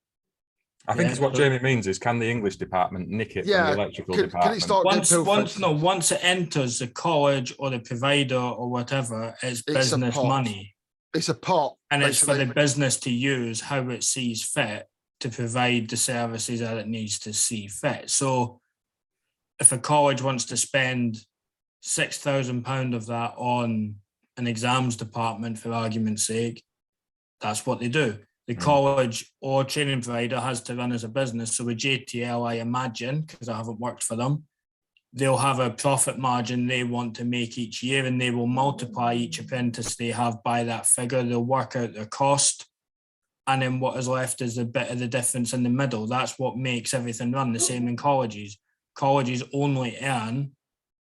I think it's what Jamie means is, can the English department nick it from the electrical department? Can it start once it enters the college or the provider or whatever, it's business money. It's a pot. And it's for the business to use how it sees fit to provide the services that it needs to see fit. So if a college wants to spend £6,000 of that on an exams department, for argument's sake, that's what they do. The college or training provider has to run as a business. So with JTL, I imagine, because I haven't worked for them, they'll have a profit margin they want to make each year, and they will multiply each apprentice they have by that figure. They'll work out their cost, and then what is left is a bit of the difference in the middle. That's what makes everything run. The same in colleges. Colleges only earn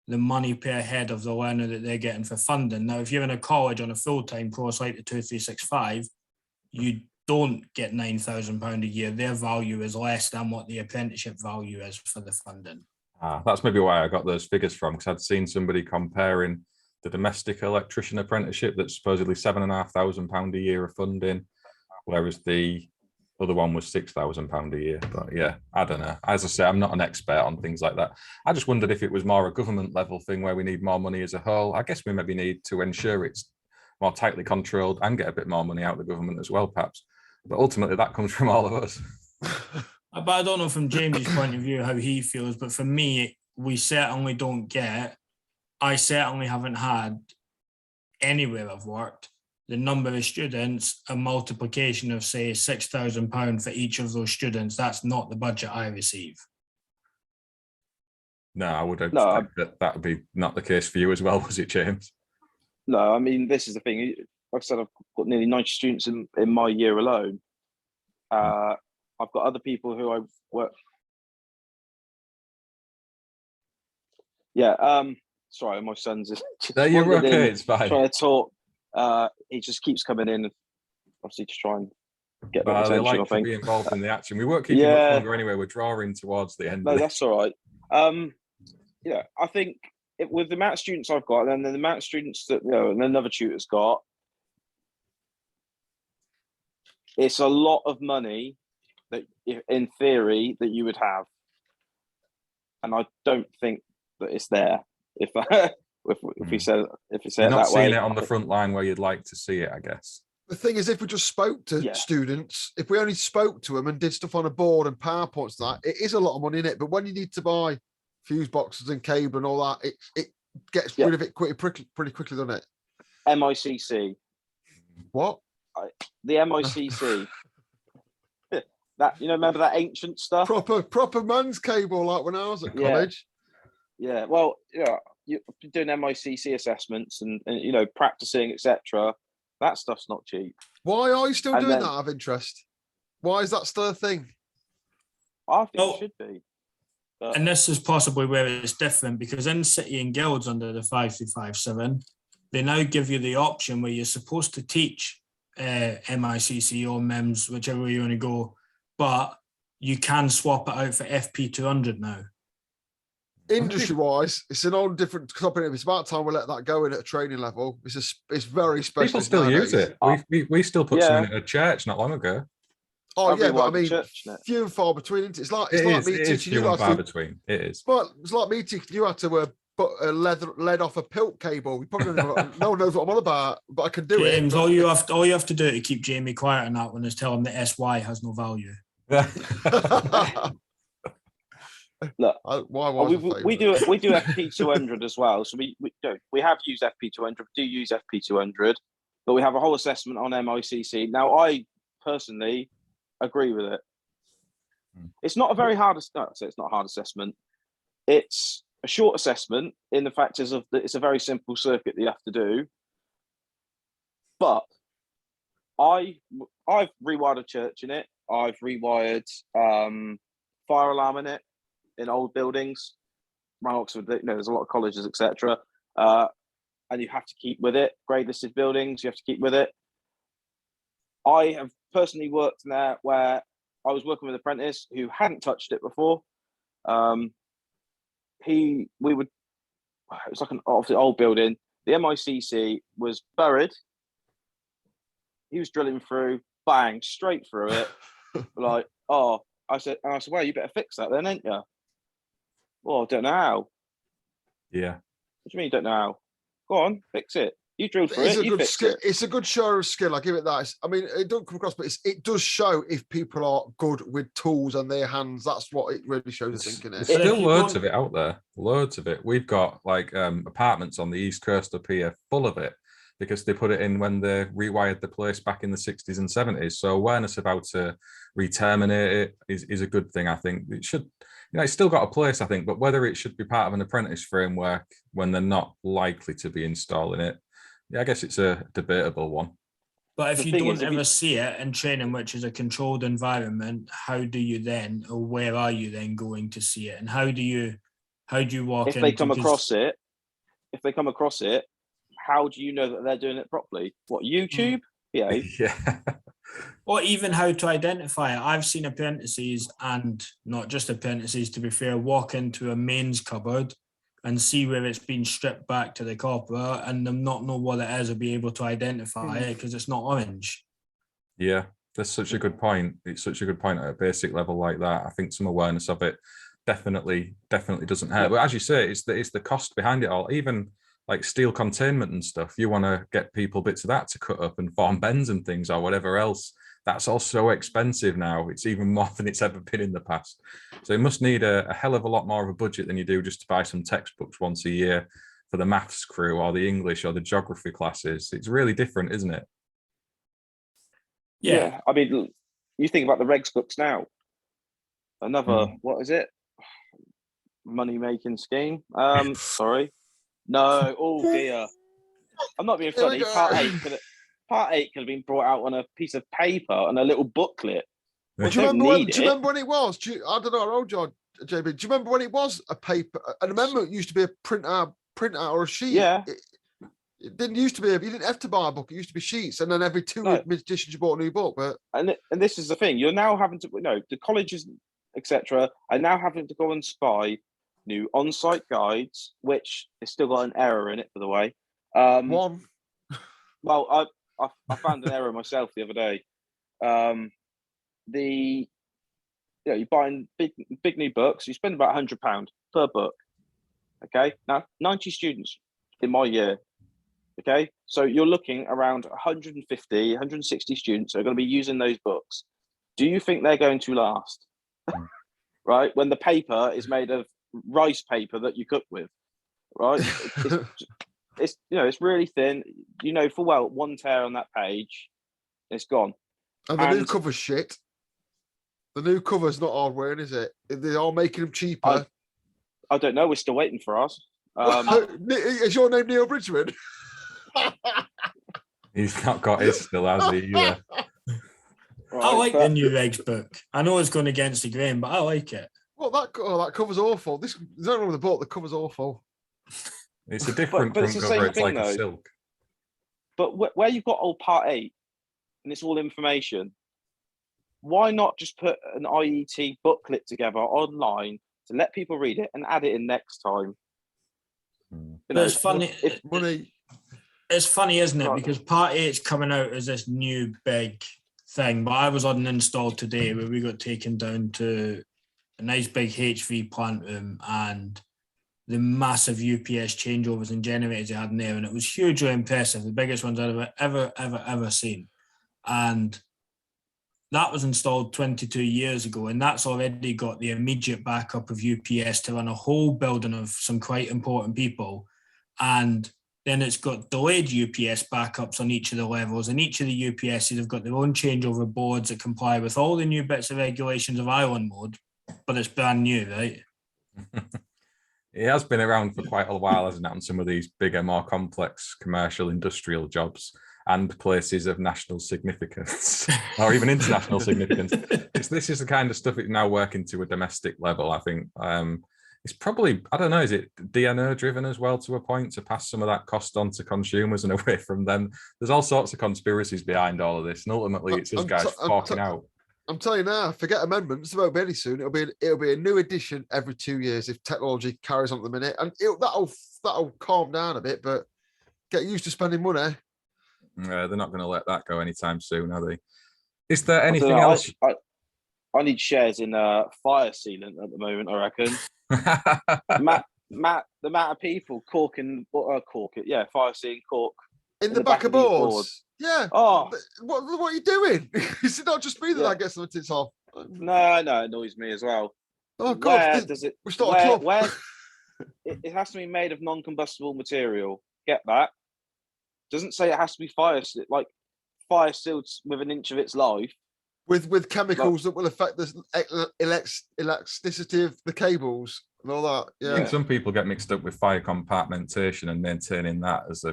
the money per head of the learner that they're getting for funding. Now, if you're in a college on a full-time course like the 2365, you don't get £9,000 a year, their value is less than what the apprenticeship value is for the funding. That's maybe why I got those figures from, because I'd seen somebody comparing the domestic electrician apprenticeship that's supposedly £7,500 a year of funding, whereas the other one was £6,000 a year. But yeah, I don't know. As I say, I'm not an expert on things like that. I just wondered if it was more a government level thing where we need more money as a whole. I guess we maybe need to ensure it's more tightly controlled and get a bit more money out of the government as well, perhaps. But ultimately, that comes from all of us. But I don't know from James's point of view how he feels, but for me, we certainly don't get, I certainly haven't had anywhere I've worked, the number of students, a multiplication of, say, £6,000 for each of those students. That's not the budget I receive. No, I would expect that would be not the case for you as well, was it, James? No, I mean, this is the thing. Like I said, I've got nearly 90 students in my year alone. I've got other people who I work. Yeah. Sorry, my son's just. No, you're okay. It's fine. Trying to talk. He just keeps coming in, obviously, to try and get the attention. They like I to think be involved in the action. We won't keep you much longer anyway. We're drawing towards the end. No, that's all right. Yeah, I think with the amount of students I've got, and then the amount of students that and another tutor's got, it's a lot of money that, in theory, that you would have, and I don't think that it's there. If we say it You're not that seeing way, it on the front line where you'd like to see it, I guess. The thing is, if we just spoke to students, if we only spoke to them and did stuff on a board and PowerPoints, that it is a lot of money in it. But when you need to buy fuse boxes and cable and all that, it gets rid of it pretty quickly, doesn't it? MICC. What? The MICC. That, remember that ancient stuff? Proper man's cable, like when I was at college. Yeah. Well, you're doing MICC assessments and practicing, etc. That stuff's not cheap. Why are you still doing that out of interest? Why is that still a thing? I think it should be. But... And this is possibly where it's different, because in City and Guilds under the 5357, they now give you the option where you're supposed to teach MICC or MEMS, whichever way you want to go, but you can swap it out for FP200 now. Industry-wise, it's an old different topic. It's about time we let that go in at a training level. It's very special. People still use it. We still put something at a church not long ago. Oh yeah, but I mean, few and far between. Isn't it? It's like me teaching you. It is. But it's like me teaching you how to put a lead off a pilt cable. You probably no one knows what I'm on about, but I can do James, it. all you have to do to keep Jamie quiet on that one is tell him that SY has no value. Look, we do FP200 as well. So we have used FP200. We do use FP200, but we have a whole assessment on MICC. Now, I personally agree with it. It's not a very hard. It's not a hard assessment. It's a short assessment in the factors of that. It's a very simple circuit that you have to do. But I've rewired a church in it. I've rewired fire alarm in it. In old buildings around Oxford, there's a lot of colleges, etc. And you have to keep with it. Grade listed buildings, you have to keep with it. I have personally worked in there where I was working with an apprentice who hadn't touched it before. It was like an old building. The MICC was buried. He was drilling through, bang, straight through it. Like, I said, well, you better fix that then, ain't you? Well, I don't know how. Yeah. What do you mean you don't know how? Go on, fix it. You drilled through it. You fixed it. It's a good show of skill. I give it that. I mean, it don't come across, but it does show if people are good with tools and their hands. That's what it really shows. I think, there's still loads of it out there. Loads of it. We've got like apartments on the East Coast up here full of it because they put it in when they rewired the place back in the 60s and 70s. So awareness of how to re-terminate it is a good thing. I think it should. It's still got a place, I think, but whether it should be part of an apprentice framework when they're not likely to be installing it, I guess it's a debatable one. But if you don't ever see it in training, which is a controlled environment, how do you then, or where are you then going to see it? And how do you walk in? If they come across it, how do you know that they're doing it properly? What, YouTube? Yeah. Or even how to identify it. I've seen apprentices, and not just apprentices, to be fair, walk into a mains cupboard and see where it's been stripped back to the copper, and them not know what it is or be able to identify it because it's not orange. Yeah, that's such a good point. It's such a good point at a basic level like that. I think some awareness of it definitely doesn't hurt. But as you say, it's the cost behind it all. Even like steel containment and stuff, you want to get people bits of that to cut up and form bends and things or whatever else. That's all so expensive now. It's even more than it's ever been in the past. So you must need a hell of a lot more of a budget than you do just to buy some textbooks once a year for the maths crew or the English or the geography classes. It's really different, isn't it? Yeah. I mean, you think about the regs books now. Another, what is it? Money-making scheme. Sorry. No, oh dear. I'm not being funny. Part 8 could have been brought out on a piece of paper and a little booklet. Well, do you remember when it was? I don't know how old you are, JB. Do you remember when it was a paper? And remember, it used to be a printout or a sheet. Yeah. It didn't used to be. You didn't have to buy a book. It used to be sheets, and then every two editions you bought a new book. But and this is the thing. You're now having to, the colleges, etc., are now having to go and spy new on-site guides, which has still got an error in it, by the way. One. Well, I found an error myself the other day. You're buying big new books. You spend about £100 per book. Okay, now 90 students in my year. Okay, so you're looking around 150, 160 students who are going to be using those books. Do you think they're going to last? Right, when the paper is made of rice paper that you cook with, right? It's really thin. Full well, one tear on that page, it's gone. And the new cover's shit. The new cover's not hard wearing, is it? They are making them cheaper. I don't know. We're still waiting for us. Is your name Neil Bridgman? He's not got his still, has he? Either. Right, I like the new regs book. I know it's going against the grain, but I like it. Well, that cover's awful. There's nothing wrong with the book. The cover's awful. It's a different but it's front the cover. same It's thing, like a though. silk. But where you've got old part 8 and it's all information, why not just put an IET booklet together online to let people read it and add it in next time? It's funny. It's funny, isn't it? Right. Because part 8's coming out as this new big thing. But I was on an install today where we got taken down to a nice big HV plant room and the massive UPS changeovers and generators they had in there, and it was hugely impressive, the biggest ones I've ever seen. And that was installed 22 years ago, and that's already got the immediate backup of UPS to run a whole building of some quite important people. And then it's got delayed UPS backups on each of the levels, and each of the UPSs have got their own changeover boards that comply with all the new bits of regulations of island mode, but it's brand new, right? It has been around for quite a while, hasn't it, on some of these bigger, more complex commercial industrial jobs and places of national significance or even international significance. This is the kind of stuff it's now working to a domestic level, I think. It's probably, I don't know, is it DNO driven as well to a point to pass some of that cost on to consumers and away from them? There's all sorts of conspiracies behind all of this, and ultimately it's us guys forking out. I'm telling you now, forget amendments. It won't be any soon. It'll be a new edition every 2 years if technology carries on at the minute, and that'll calm down a bit. But get used to spending money. They're not going to let that go anytime soon, are they? Is there anything else? I need shares in fire sealant at the moment, I reckon. Matt, the amount of people fire sealing cork in the back of boards. Yeah. Oh, what are you doing? Is it not just me that gets the tits off? No, it annoys me as well. Oh God! Where does it? We start a club. Where it has to be made of non-combustible material. Get that? Doesn't say it has to be fire sealed with an inch of its life. With chemicals that will affect the elasticity of the cables and all that. Yeah. I think some people get mixed up with fire compartmentation and maintaining that as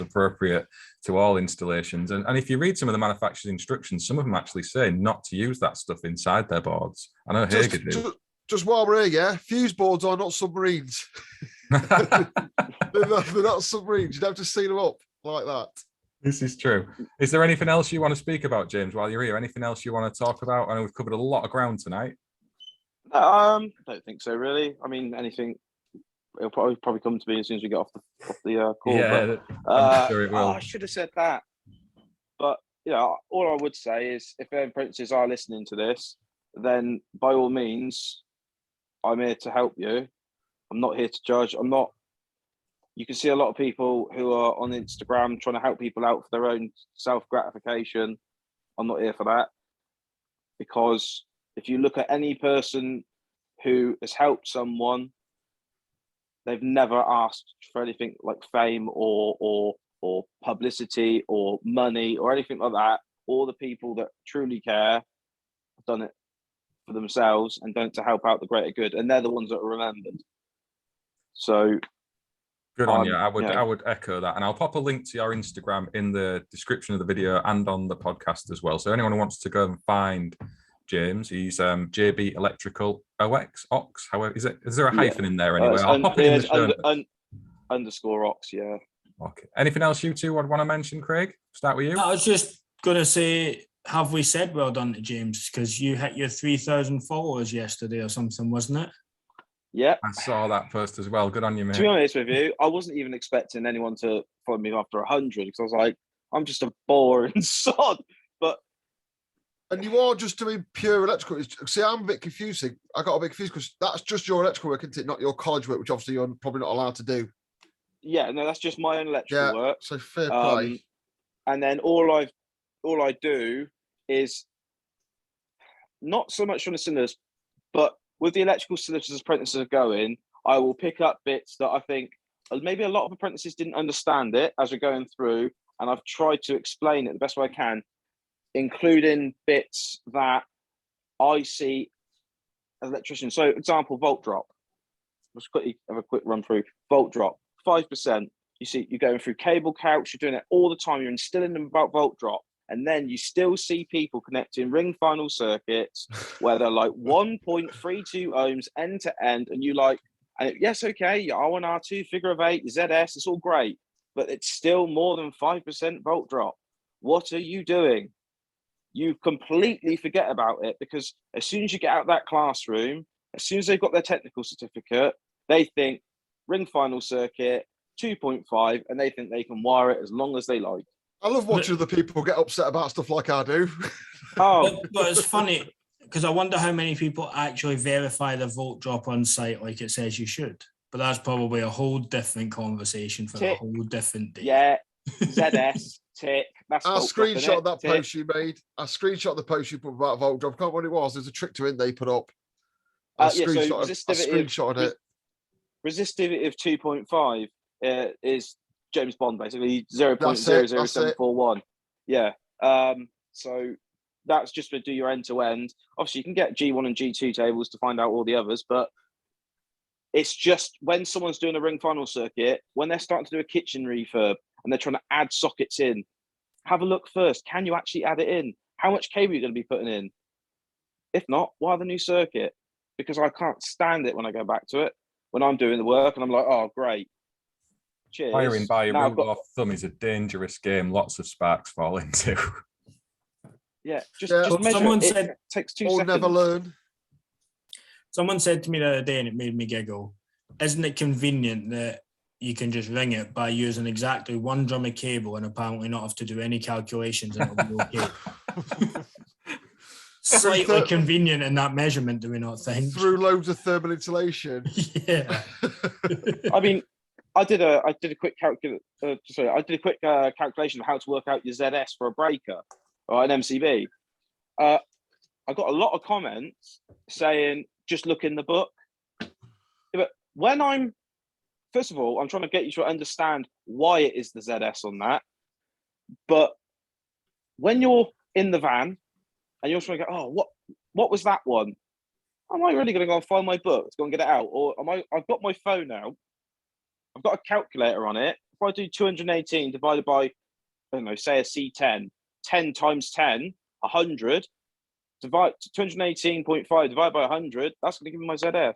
appropriate to all installations. And if you read some of the manufacturer's instructions, some of them actually say not to use that stuff inside their boards. I know Hager do. Just while we're here, yeah, fuse boards are not submarines. They're not submarines. You'd have to seal them up like that. This is true. Is there anything else you want to speak about, James, while you're here? Anything else you want to talk about? I know we've covered a lot of ground tonight. I don't think so, really. I mean, anything, it'll probably come to me as soon as we get off the call. Yeah, but, I'm sure it will. I should have said that. But, all I would say is if apprentices are listening to this, then by all means, I'm here to help you. I'm not here to judge. You can see a lot of people who are on Instagram trying to help people out for their own self-gratification. I'm not here for that. Because if you look at any person who has helped someone, they've never asked for anything like fame or publicity or money or anything like that. All the people that truly care have done it for themselves and done it to help out the greater good. And they're the ones that are remembered. So good on you. I would echo that. And I'll pop a link to your Instagram in the description of the video and on the podcast as well. So anyone who wants to go and find James, he's JB Electrical Ox. However, is there a hyphen in there anyway? I'll pop it in the show. Underscore Ox, yeah. Okay. Anything else you two would want to mention, Craig? Start with you. I was just gonna say, have we said well done to James? Because you hit your 3,000 followers yesterday or something, wasn't it? Yeah. I saw that post as well. Good on you, mate. To be honest with you, I wasn't even expecting anyone to follow me after 100 because I was like, I'm just a boring sod. And you are just doing pure electrical. See, I'm a bit confusing. I got a bit confused because that's just your electrical work, isn't it? Not your college work, which obviously you're probably not allowed to do. Yeah, no, that's just my own electrical work. So fair play. And then all I do is not so much on the cylinders, but with the electrical solicitors apprentices are going, I will pick up bits that I think maybe a lot of apprentices didn't understand it as we're going through, and I've tried to explain it the best way I can, including bits that I see as electricians. So, example, volt drop. Let's quickly have a quick run through. Volt drop, 5%. You see, you're going through cable couch, you're doing it all the time, you're instilling them about volt drop. And then you still see people connecting ring final circuits where they're like 1.32 ohms end to end. And you like, yes, okay, your R1, R2, figure of 8, ZS, it's all great. But it's still more than 5% volt drop. What are you doing? You completely forget about it because as soon as you get out of that classroom, as soon as they've got their technical certificate, they think ring final circuit, 2.5, and they think they can wire it as long as they like. I love watching other people get upset about stuff like I do. But it's funny because I wonder how many people actually verify the volt drop on site like it says you should. But that's probably a whole different conversation for a whole different day. Yeah, ZS, tick. That's I screenshot that post you made. I screenshot the post you put about volt drop. I can't remember what it was. There's a trick to it they put up. I screenshotted it. Resistivity of 2.5 is James Bond, basically 0.00741. Yeah. So that's just to do your end to end. Obviously, you can get G1 and G2 tables to find out all the others, but it's just when someone's doing a ring final circuit, when they're starting to do a kitchen refurb and they're trying to add sockets in, have a look first. Can you actually add it in? How much cable are you going to be putting in? If not, why the new circuit? Because I can't stand it when I go back to it, when I'm doing the work and I'm like, oh, great. Cheers. Firing by a rule of thumb is a dangerous game. Lots of sparks fall into. Yeah, just measure someone it. Said, it takes 2 or seconds. never learn. Someone said to me the other day, and it made me giggle, isn't it convenient that you can just ring it by using exactly one drum of cable and apparently not have to do any calculations and it'll be okay? Slightly convenient in that measurement, do we not think? Through loads of thermal insulation. Yeah. I mean, I did a quick calculation of how to work out your ZS for a breaker or an MCB. I got a lot of comments saying, just look in the book. Yeah, but when first of all, I'm trying to get you to understand why it is the ZS on that. But when you're in the van and you're trying to go, oh, what was that one? Am I really going to go and find my book to go and get it out? Or I've got my phone out. I've got a calculator on it. If I do 218 divided by, I don't know, say a C10, 10 times 10, 100, divide 218.5 divided by 100, that's going to give me my ZS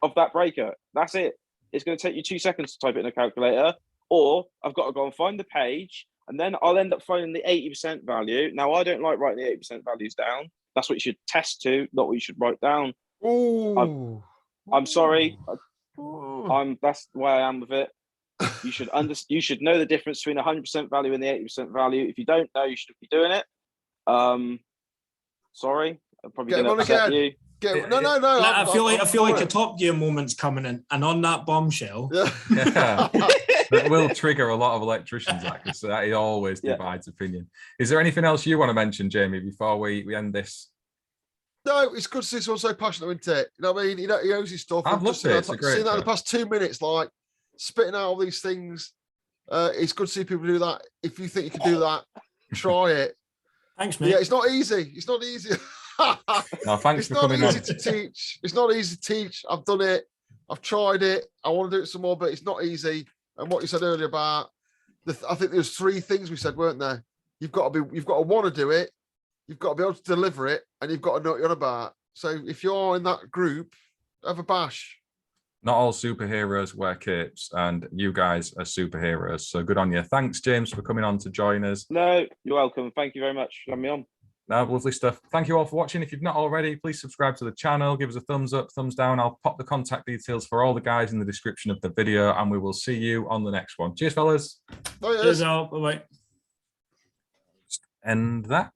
of that breaker. That's it. It's going to take you 2 seconds to type it in a calculator. or I've got to go and find the page, and then I'll end up finding the 80% value. Now, I don't like writing the 80% values down. That's what you should test to, not what you should write down. Ooh. I'm sorry. Ooh. That's the way I am with it. You should you should know the difference between 100% value and the 80% value. If you don't know, you shouldn't be doing it. Sorry, I'm probably going to upset you. No. I feel like a Top Gear moment's coming in, and on that bombshell, yeah. That will trigger a lot of electricians, because that always divides opinion. Is there anything else you want to mention, Jamie, before we end this? No, it's good to see someone so passionate, isn't it? You know what I mean? He knows his stuff. I've loved it. It's a great seen that in the past 2 minutes, like spitting out all these things. It's good to see people do that. If you think you can do that, try it. Thanks, mate. Yeah, it's not easy. It's not easy. No, thanks it's for not coming easy on. to teach. It's not easy to teach. I've done it. I've tried it. I want to do it some more, but it's not easy. And what you said earlier about, I think there was 3 things we said, weren't there? You've got to want to do it. You've got to be able to deliver it, and you've got to know what you're on about. So if you're in that group, have a bash. Not all superheroes wear capes, and you guys are superheroes. So good on you. Thanks, James, for coming on to join us. No, you're welcome. Thank you very much for having me on. No, lovely stuff. Thank you all for watching. If you've not already, please subscribe to the channel. Give us a thumbs up, thumbs down. I'll pop the contact details for all the guys in the description of the video, and we will see you on the next one. Cheers, fellas. Oh, yes. Cheers, all. Bye-bye. End that.